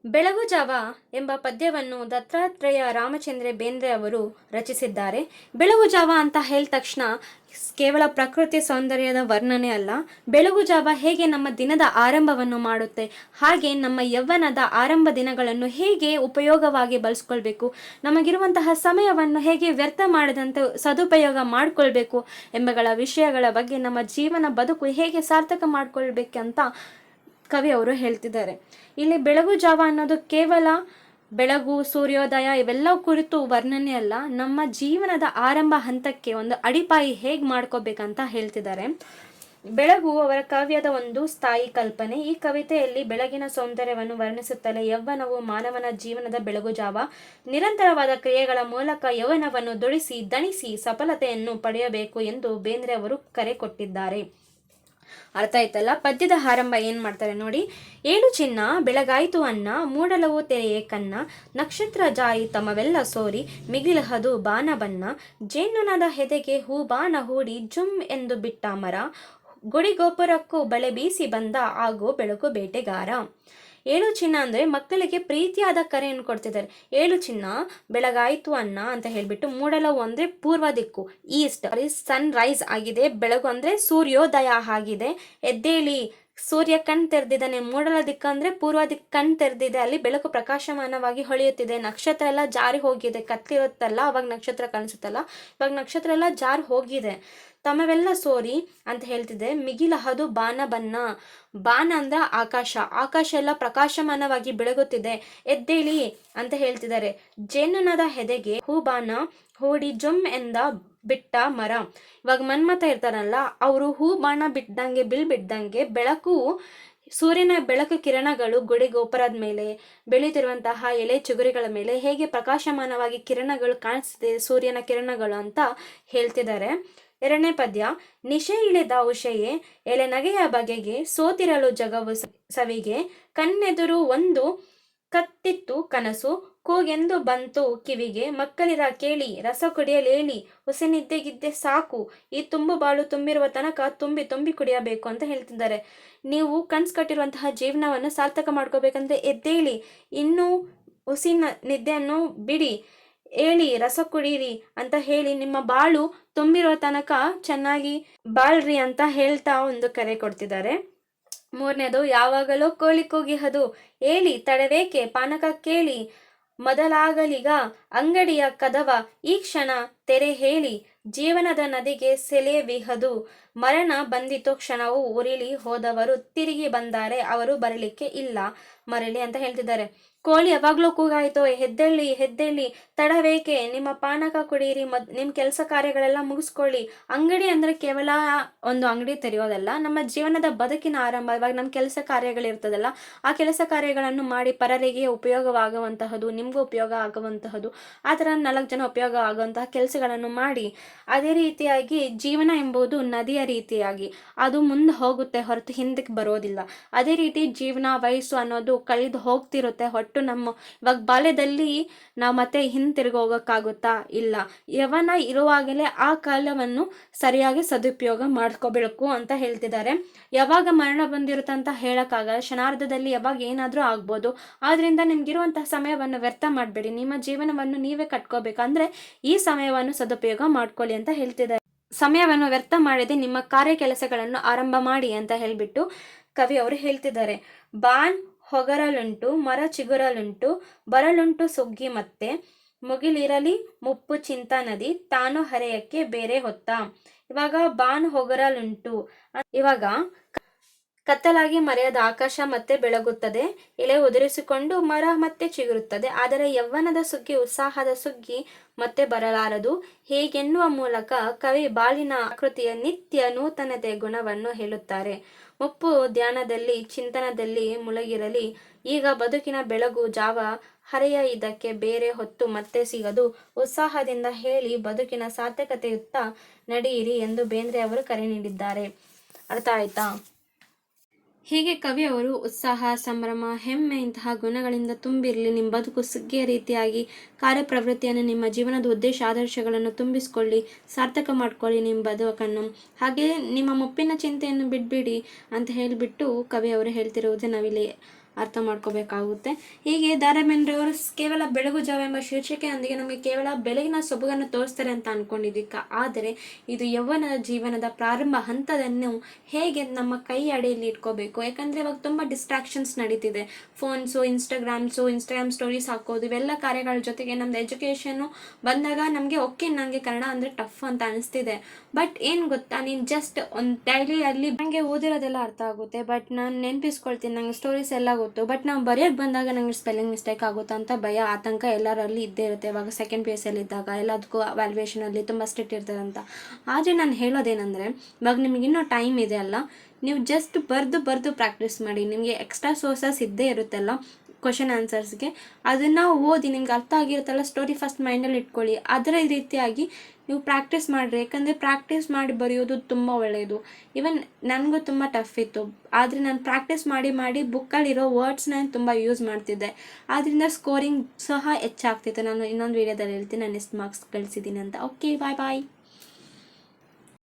ಬೆಳಗು ಜಾವ ಎಂಬ ಪದ್ಯವನ್ನು ದತ್ತಾತ್ರೇಯ ರಾಮಚಂದ್ರ ಬೇಂದ್ರೆ ಅವರು ರಚಿಸಿದ್ದಾರೆ. ಬೆಳಗು ಜಾವ ಅಂತ ಹೇಳಿದ ತಕ್ಷಣ ಕೇವಲ ಪ್ರಕೃತಿ ಸೌಂದರ್ಯದ ವರ್ಣನೆ ಅಲ್ಲ, ಬೆಳಗು ಜಾವ ಹೇಗೆ ನಮ್ಮ ದಿನದ ಆರಂಭವನ್ನು ಮಾಡುತ್ತೆ, ಹಾಗೆ ನಮ್ಮ ಯೌವನದ ಆರಂಭ ದಿನಗಳನ್ನು ಹೇಗೆ ಉಪಯೋಗವಾಗಿ ಬಳಸ್ಕೊಳ್ಬೇಕು, ನಮಗಿರುವಂತಹ ಸಮಯವನ್ನು ಹೇಗೆ ವ್ಯರ್ಥ ಮಾಡದಂತೆ ಸದುಪಯೋಗ ಮಾಡಿಕೊಳ್ಬೇಕು ಎಂಬಗಳ ವಿಷಯಗಳ ಬಗ್ಗೆ ನಮ್ಮ ಜೀವನ ಬದುಕು ಹೇಗೆ ಸಾರ್ಥಕ ಮಾಡ್ಕೊಳ್ಬೇಕಂತ ಕವಿ ಅವರು ಹೇಳ್ತಿದ್ದಾರೆ. ಇಲ್ಲಿ ಬೆಳಗು ಜಾವ ಅನ್ನೋದು ಕೇವಲ ಬೆಳಗು, ಸೂರ್ಯೋದಯ ಇವೆಲ್ಲ ಕುರಿತು ವರ್ಣನೆ ಅಲ್ಲ, ನಮ್ಮ ಜೀವನದ ಆರಂಭ ಹಂತಕ್ಕೆ ಒಂದು ಅಡಿಪಾಯಿ ಹೇಗೆ ಮಾಡ್ಕೋಬೇಕಂತ ಹೇಳ್ತಿದ್ದಾರೆ. ಬೆಳಗು ಅವರ ಕಾವ್ಯದ ಒಂದು ಸ್ಥಾಯಿ ಕಲ್ಪನೆ. ಈ ಕವಿತೆಯಲ್ಲಿ ಬೆಳಗಿನ ಸೌಂದರ್ಯವನ್ನು ವರ್ಣಿಸುತ್ತಲೇ ಯೌವನವು ಮಾನವನ ಜೀವನದ ಬೆಳಗು ಜಾವ, ನಿರಂತರವಾದ ಕ್ರಿಯೆಗಳ ಮೂಲಕ ಯೌವನವನ್ನು ದಣಿಸಿ ಸಫಲತೆಯನ್ನು ಪಡೆಯಬೇಕು ಎಂದು ಬೇಂದ್ರೆ ಅವರು ಕರೆ ಕೊಟ್ಟಿದ್ದಾರೆ. ಅರ್ಥ ಆಯ್ತಲ್ಲ? ಪದ್ಯದ ಆರಂಭ ಏನ್ ಮಾಡ್ತಾರೆ ನೋಡಿ. ಏಳು ಚಿನ್ನ ಬೆಳಗಾಯಿತು ಅನ್ನ, ಮೂಡಲವು ತೆರೆಯೇ ಕನ್ನ, ನಕ್ಷತ್ರ ಜಾರಿ ತಮವೆಲ್ಲ ಸೋರಿ, ಮಿಗಿಲಹದು ಬಾನ ಬನ್ನ, ಜೇನುನದ ಹೆದೆಗೆ ಹೂ ಬಾನ ಹೂಡಿ ಜುಮ್ ಎಂದು ಬಿಟ್ಟ ಮರ, ಗುಡಿಗೋಪುರಕ್ಕೂ ಬಳೆ ಬೀಸಿ ಬಂದ ಆಗೋ ಬೆಳಕು ಬೇಟೆಗಾರ. ಏಳು ಚಿನ್ನ ಅಂದ್ರೆ ಮಕ್ಕಳಿಗೆ ಪ್ರೀತಿಯಾದ ಕರೆಯನ್ನು ಕೊಡ್ತಿದ್ದಾರೆ. ಏಳು ಚಿನ್ನ ಬೆಳಗಾಯಿತು ಅನ್ನ ಅಂತ ಹೇಳ್ಬಿಟ್ಟು, ಮೂಡಲವು ಅಂದ್ರೆ ಪೂರ್ವ ದಿಕ್ಕು, ಈಸ್ಟ್ ಸನ್ ರೈಸ್ ಆಗಿದೆ, ಬೆಳಗು ಅಂದ್ರೆ ಸೂರ್ಯೋದಯ ಆಗಿದೆ, ಎದ್ದೇಳಿ ಸೂರ್ಯ ಕಣ್ ತೆರೆದಿದ್ದಾನೆ, ಮೂಡಲ ದಿಕ್ಕ ಅಂದ್ರೆ ಪೂರ್ವ ದಿಕ್ಕ ಕಣ್ ತೆರೆದಿದೆ, ಅಲ್ಲಿ ಬೆಳಕು ಪ್ರಕಾಶಮಾನವಾಗಿ ಹೊಳೆಯುತ್ತಿದೆ, ನಕ್ಷತ್ರ ಎಲ್ಲ ಜಾರಿ ಹೋಗಿದೆ, ಕತ್ಲಿರುತ್ತಲ್ಲ ಅವಾಗ ನಕ್ಷತ್ರ ಕಾಣಿಸುತ್ತಲ್ಲ, ಇವಾಗ ನಕ್ಷತ್ರ ಎಲ್ಲ ಜಾರಿ ಹೋಗಿದೆ, ತಮವೆಲ್ಲ ಸೋರಿ ಅಂತ ಹೇಳ್ತಿದೆ. ಮಿಗಿಲಹದು ಬಾನ ಬನ್ನ, ಬಾನ ಅಂದ್ರ ಆಕಾಶ ಎಲ್ಲ ಪ್ರಕಾಶಮಾನವಾಗಿ ಬೆಳಗುತ್ತಿದೆ, ಎದ್ದೇಳಿ ಅಂತ ಹೇಳ್ತಿದ್ದಾರೆ. ಜೇನುನದ ಹೆದೆಗೆ ಹೂಬಾನ ಹೂಡಿ ಜುಮ್ ಎಂದ ಬಿಟ್ಟ ಮರ. ಇವಾಗ ಮನ್ಮತ ಇರ್ತಾರಲ್ಲ, ಅವರು ಹೂ ಬಾಣ ಬಿಟ್ಟಂಗೆ ಬಿಡ್ದಂಗೆ ಬೆಳಕು, ಸೂರ್ಯನ ಬೆಳಕು ಕಿರಣಗಳು ಗುಡಿ ಗೋಪುರದ ಮೇಲೆ, ಬೆಳೀತಿರುವಂತಹ ಎಲೆ ಚಿಗುರಿಗಳ ಮೇಲೆ ಹೇಗೆ ಪ್ರಕಾಶಮಾನವಾಗಿ ಕಿರಣಗಳು ಕಾಣಿಸ್ತಿದೆ, ಸೂರ್ಯನ ಕಿರಣಗಳು ಅಂತ ಹೇಳ್ತಿದ್ದಾರೆ. ಎರಡನೇ ಪದ್ಯ. ನಿಶೆ ಇಳಿದ ಉಷೆಯೇ ಎಲೆ ನಗೆಯ ಬಗೆಗೆ, ಸೋತಿರಲು ಜಗವು ಸವಿಗೆ, ಕಣ್ಣೆದುರು ಒಂದು ಕತ್ತಿತ್ತು ಕನಸು, ಕೂಗೆಂದು ಬಂತು ಕಿವಿಗೆ, ಮಕ್ಕಳಿರ ಕೇಳಿ ರಸ ಕುಡಿಯಲೇಳಿ, ಹುಸಿನಿದ್ದೆಗಿದ್ದೆ ಸಾಕು, ಈ ತುಂಬು ಬಾಳು ತುಂಬಿರುವ ತನಕ ತುಂಬಿ ಕುಡಿಯಬೇಕು ಅಂತ ಹೇಳ್ತಿದ್ದಾರೆ. ನೀವು ಕನ್ಸು ಕಟ್ಟಿರುವಂತಹ ಜೀವನವನ್ನು ಸಾರ್ಥಕ ಮಾಡ್ಕೋಬೇಕಂದ್ರೆ ಎದ್ದೇಳಿ, ಇನ್ನೂ ಹುಸಿನ ನಿದ್ದೆಯನ್ನು ಬಿಡಿ, ಏಳಿ ರಸ ಕುಡೀರಿ ಅಂತ ಹೇಳಿ ನಿಮ್ಮ ಬಾಳು ತುಂಬಿರೋ ತನಕ ಚೆನ್ನಾಗಿ ಬಾಳ್ರಿ ಅಂತ ಹೇಳ್ತಾ ಒಂದು ಕರೆ ಕೊಡ್ತಿದ್ದಾರೆ. ಮೂರನೇದು. ಯಾವಾಗಲೋ ಕೋಳಿ ಕೂಗಿಹದು ಏಳಿ ತಡವೇಕೆ ಪಾನಕ ಕೇಳಿ, ಮೊದಲಾಗಲಿಗ ಅಂಗಡಿಯ ಕದವ ಈ ಕ್ಷಣ ತೆರೆ ಹೇಳಿ, ಜೀವನದ ನದಿಗೆ ಸೆಲೆವಿಹದು, ಮರಣ ಬಂದಿತು ಕ್ಷಣವು ಉರಿಳಿ ಹೋದವರು ತಿರುಗಿ ಬಂದಾರೆ, ಅವರು ಬರಲಿಕ್ಕೆ ಇಲ್ಲ ಮರಳಿ ಅಂತ ಹೇಳ್ತಿದ್ದಾರೆ. ಕೋಳಿ ಯಾವಾಗ್ಲೂ ಕೂಗಾಯ್ತು, ಹೆದ್ದೇಳಿ ತಡವೇಕೆ, ನಿಮ್ಮ ಪಾನಕ ಕುಡೀರಿ, ನಿಮ್ಮ ಕೆಲಸ ಕಾರ್ಯಗಳೆಲ್ಲ ಮುಗಿಸ್ಕೊಳ್ಳಿ. ಅಂಗಡಿ ಅಂದ್ರೆ ಕೇವಲ ಒಂದು ಅಂಗಡಿ ತೆರೆಯೋದಲ್ಲ, ನಮ್ಮ ಜೀವನದ ಬದುಕಿನ ಆರಂಭ. ಇವಾಗ ನಮ್ಮ ಕೆಲಸ ಕಾರ್ಯಗಳಿರ್ತದಲ್ಲ, ಆ ಕೆಲಸ ಕಾರ್ಯಗಳನ್ನು ಮಾಡಿ ಪರರಿಗೆ ಉಪಯೋಗವಾಗುವಂತಹದ್ದು, ನಿಮ್ಗೂ ಉಪಯೋಗ ಆಗುವಂತಹದ್ದು, ಆ ಥರ 4 ಜನ ಉಪಯೋಗ ಆಗುವಂತಹ ಕೆಲಸಗಳನ್ನು ಮಾಡಿ. ಅದೇ ರೀತಿಯಾಗಿ ಜೀವನ ಎಂಬುದು ನದಿಯ ರೀತಿಯಾಗಿ ಅದು ಮುಂದೆ ಹೋಗುತ್ತೆ ಹೊರತು ಹಿಂದಕ್ಕೆ ಬರೋದಿಲ್ಲ. ಅದೇ ರೀತಿ ಜೀವನ ವಯಸ್ಸು ಅನ್ನೋದು ಕಳೆದು ಹೋಗ್ತಿರುತ್ತೆ. ನಮ್ಮ ಇವಾಗ ಬಾಲ್ಯದಲ್ಲಿ ನಾವು ಮತ್ತೆ ಹಿಂತಿರುಗಿ ಹೋಗೋಕ್ಕಾಗುತ್ತಾ? ಇಲ್ಲ. ಯವನ ಇರುವಾಗಲೇ ಆ ಕಾಲವನ್ನು ಸರಿಯಾಗಿ ಸದುಪಯೋಗ ಮಾಡ್ಕೋಬೇಕು ಅಂತ ಹೇಳ್ತಿದ್ದಾರೆ. ಯಾವಾಗ ಮರಣ ಬಂದಿರುತ್ತಂತ ಹೇಳಕ್ಕಾಗಲ್ಲ, ಕ್ಷಣಾರ್ಧದಲ್ಲಿ ಯಾವಾಗ ಏನಾದ್ರೂ ಆಗ್ಬೋದು. ಆದ್ರಿಂದ ನಿಮ್ಗಿರುವಂತಹ ಸಮಯವನ್ನು ವ್ಯರ್ಥ ಮಾಡಬೇಡಿ, ನಿಮ್ಮ ಜೀವನವನ್ನು ನೀವೇ ಕಟ್ಕೋಬೇಕಂದ್ರೆ ಈ ಸಮಯವನ್ನು ಸದುಪಯೋಗ ಮಾಡ್ಕೊಳ್ಳಿ ಅಂತ ಹೇಳ್ತಿದ್ದಾರೆ. ಸಮಯವನ್ನು ವ್ಯರ್ಥ ಮಾಡದೆ ನಿಮ್ಮ ಕಾರ್ಯ ಕೆಲಸಗಳನ್ನು ಆರಂಭ ಮಾಡಿ ಅಂತ ಹೇಳ್ಬಿಟ್ಟು ಕವಿ ಅವರು ಹೇಳ್ತಿದ್ದಾರೆ. ಬಾನ್ ಹೊಗರಲುಂಟು ಮರ ಚಿಗುರಲುಂಟು, ಬರಲುಂಟು ಸುಗ್ಗಿ ಮತ್ತೆ, ಮುಗಿಲಿರಲಿ ಮುಪ್ಪು ಚಿಂತನದಿ, ತಾನು ಹರೆಯಕ್ಕೆ ಬೇರೆ ಹೊತ್ತ. ಇವಾಗ ಬಾನ್ ಹೊಗರಲುಂಟು, ಇವಾಗ ಕತ್ತಲಾಗಿ ಮರೆಯದ ಆಕಾಶ ಮತ್ತೆ ಬೆಳಗುತ್ತದೆ, ಎಲೆ ಉದುರಿಸಿಕೊಂಡು ಮರ ಮತ್ತೆ ಚಿಗುರುತ್ತದೆ, ಆದರೆ ಯೌವನದ ಸುಗ್ಗಿ, ಉತ್ಸಾಹದ ಸುಗ್ಗಿ ಮತ್ತೆ ಬರಲಾರದು. ಹೀಗೆನ್ನುವ ಮೂಲಕ ಕವಿ ಬಾಳಿನ ಆಕೃತಿಯ ನಿತ್ಯ ನೂತನತೆ ಗುಣವನ್ನು ಹೇಳುತ್ತಾರೆ. ಮುಪ್ಪು ಧ್ಯಾನದಲ್ಲಿ ಚಿಂತನದಲ್ಲಿ ಮುಳುಗಿರಲಿ, ಈಗ ಬದುಕಿನ ಬೆಳಗು ಜಾವ ಹರೆಯ, ಇದಕ್ಕೆ ಬೇರೆ ಹೊತ್ತು ಮತ್ತೆ ಸಿಗದು, ಉತ್ಸಾಹದಿಂದ ಹೇಳಿ ಬದುಕಿನ ಸಾರ್ಥಕತೆಯುತ್ತ ನಡೆಯಿರಿ ಎಂದು ಬೇಂದ್ರೆ ಅವರು ಕರೆ ನೀಡಿದ್ದಾರೆ. ಅರ್ಥ ಆಯ್ತಾ? ಹೀಗೆ ಕವಿಯವರು ಉತ್ಸಾಹ, ಸಂಭ್ರಮ, ಹೆಮ್ಮೆ ಇಂತಹ ಗುಣಗಳಿಂದ ತುಂಬಿರಲಿ ನಿಮ್ಮ ಬದುಕು, ಸುಗ್ಗಿಯ ರೀತಿಯಾಗಿ ಕಾರ್ಯಪ್ರವೃತ್ತಿಯನ್ನು, ನಿಮ್ಮ ಜೀವನದ ಉದ್ದೇಶ ಆದರ್ಶಗಳನ್ನು ತುಂಬಿಸ್ಕೊಳ್ಳಿ, ಸಾರ್ಥಕ ಮಾಡ್ಕೊಳ್ಳಿ ನಿಮ್ಮ ಬದುಕನ್ನು. ಹಾಗೆ ನಿಮ್ಮ ಮುಪ್ಪಿನ ಚಿಂತೆಯನ್ನು ಬಿಡ್ಬಿಡಿ ಅಂತ ಹೇಳಿಬಿಟ್ಟು ಕವಿಯವರು ಹೇಳ್ತಿರುವುದು ನಾವಿಲ್ಲಿ ಅರ್ಥ ಮಾಡ್ಕೋಬೇಕಾಗುತ್ತೆ. ಹೀಗೆ ದ ರಾ ಬೇಂದ್ರೆ ಅವರು ಕೇವಲ ಬೆಳಗು ಜಾವ ಎಂಬ ಶೀರ್ಷಿಕೆಯೊಂದಿಗೆ ನಮಗೆ ಕೇವಲ ಬೆಳಗಿನ ಸೊಬಗನ್ನು ತೋರಿಸ್ತಾರೆ ಅಂತ ಅನ್ಕೊಂಡಿದ್ವಿ. ಆದರೆ ಇದು ಯೌವನದ ಜೀವನದ ಪ್ರಾರಂಭ ಹಂತದನ್ನು ಹೇಗೆ ನಮ್ಮ ಕೈ ಅಡಿಯಲ್ಲಿ ಇಟ್ಕೋಬೇಕು. ಯಾಕಂದರೆ ಇವಾಗ ತುಂಬ ಡಿಸ್ಟ್ರಾಕ್ಷನ್ಸ್ ನಡೀತಿದೆ. ಫೋನ್ಸು, ಇನ್ಸ್ಟಾಗ್ರಾಮ್ ಸ್ಟೋರೀಸ್ ಹಾಕೋದು, ಇವೆಲ್ಲ ಕಾರ್ಯಗಳ ಜೊತೆಗೆ ನಮ್ದು ಎಜುಕೇಷನ್ನು ಬಂದಾಗ ನಮಗೆ ಓಕೆ ನನಗೆ ಕನ್ನಡ ಅಂದರೆ ಟಫ್ ಅಂತ ಅನಿಸ್ತಿದೆ. ಬಟ್ ಏನು ಗೊತ್ತಾ, ನೀನು ಜಸ್ಟ್ ಒಂದು ಡೈಲಿ ಅಲ್ಲಿ ನನಗೆ ಓದಿರೋದೆಲ್ಲ ಅರ್ಥ ಆಗುತ್ತೆ, ಬಟ್ ನಾನು ನೆನಪಿಸ್ಕೊಳ್ತೀನಿ, ನನಗೆ ಸ್ಟೋರೀಸ್ ಎಲ್ಲ ಗೊತ್ತು. ಬಟ್ ನಾವು ಬರೆಯೋಕ್ಕೆ ಬಂದಾಗ ನನಗೆ ಸ್ಪೆಲ್ಲಿಂಗ್ ಮಿಸ್ಟೇಕ್ ಆಗುತ್ತಾ ಅಂತ ಭಯ, ಆತಂಕ ಎಲ್ಲರಲ್ಲಿ ಇದ್ದೇ ಇರುತ್ತೆ. ಇವಾಗ ಸೆಕೆಂಡ್ ಪಿ ಯು ಸಿಯಲ್ಲಿ ಇದ್ದಾಗ ಎಲ್ಲದಕ್ಕೂ ವ್ಯಾಲ್ಯೂಯೇಷನಲ್ಲಿ ತುಂಬ ಸ್ಟ್ರಿಕ್ಟ್ ಇರ್ತದೆ ಅಂತ. ಆದರೆ ನಾನು ಹೇಳೋದೇನೆಂದರೆ, ಇವಾಗ ನಿಮ್ಗೆ ಇನ್ನೂ ಟೈಮ್ ಇದೆ ಅಲ್ಲ, ನೀವು ಜಸ್ಟ್ ಬರೆದು ಪ್ರಾಕ್ಟೀಸ್ ಮಾಡಿ. ನಿಮಗೆ ಎಕ್ಸ್ಟ್ರಾ ಸೋರ್ಸಸ್ ಇದ್ದೇ ಇರುತ್ತಲ್ಲ ಕ್ವಶನ್ ಆನ್ಸರ್ಸ್ಗೆ, ಅದನ್ನು ಓದಿ ನಿಮ್ಗೆ ಅರ್ಥ ಆಗಿರುತ್ತಲ್ಲ, ಸ್ಟೋರಿ ಫಸ್ಟ್ ಮೈಂಡಲ್ಲಿ ಇಟ್ಕೊಳ್ಳಿ. ಅದರ ರೀತಿಯಾಗಿ ನೀವು ಪ್ರಾಕ್ಟೀಸ್ ಮಾಡಿರಿ. ಯಾಕಂದರೆ ಪ್ರಾಕ್ಟೀಸ್ ಮಾಡಿ ಬರೆಯೋದು ತುಂಬ ಒಳ್ಳೆಯದು. ಈವನ್ ನನಗೂ ತುಂಬ ಟಫ್ ಇತ್ತು, ಆದರೆ ನಾನು ಪ್ರಾಕ್ಟೀಸ್ ಮಾಡಿ ಬುಕ್ಕಲ್ಲಿರೋ ವರ್ಡ್ಸ್ನ ತುಂಬ ಯೂಸ್ ಮಾಡ್ತಿದ್ದೆ. ಆದ್ದರಿಂದ ಸ್ಕೋರಿಂಗ್ ಸಹ ಹೆಚ್ಚಾಗ್ತಿತ್ತು. ನಾನು ಇನ್ನೊಂದು ವೀಡಿಯೋದಲ್ಲಿ ಹೇಳ್ತೀನಿ ನಾನು ಎಷ್ಟು ಮಾರ್ಕ್ಸ್ ಗಳಿಸಿದ್ದೀನಿ ಅಂತ. ಓಕೆ, ಬಾಯ್.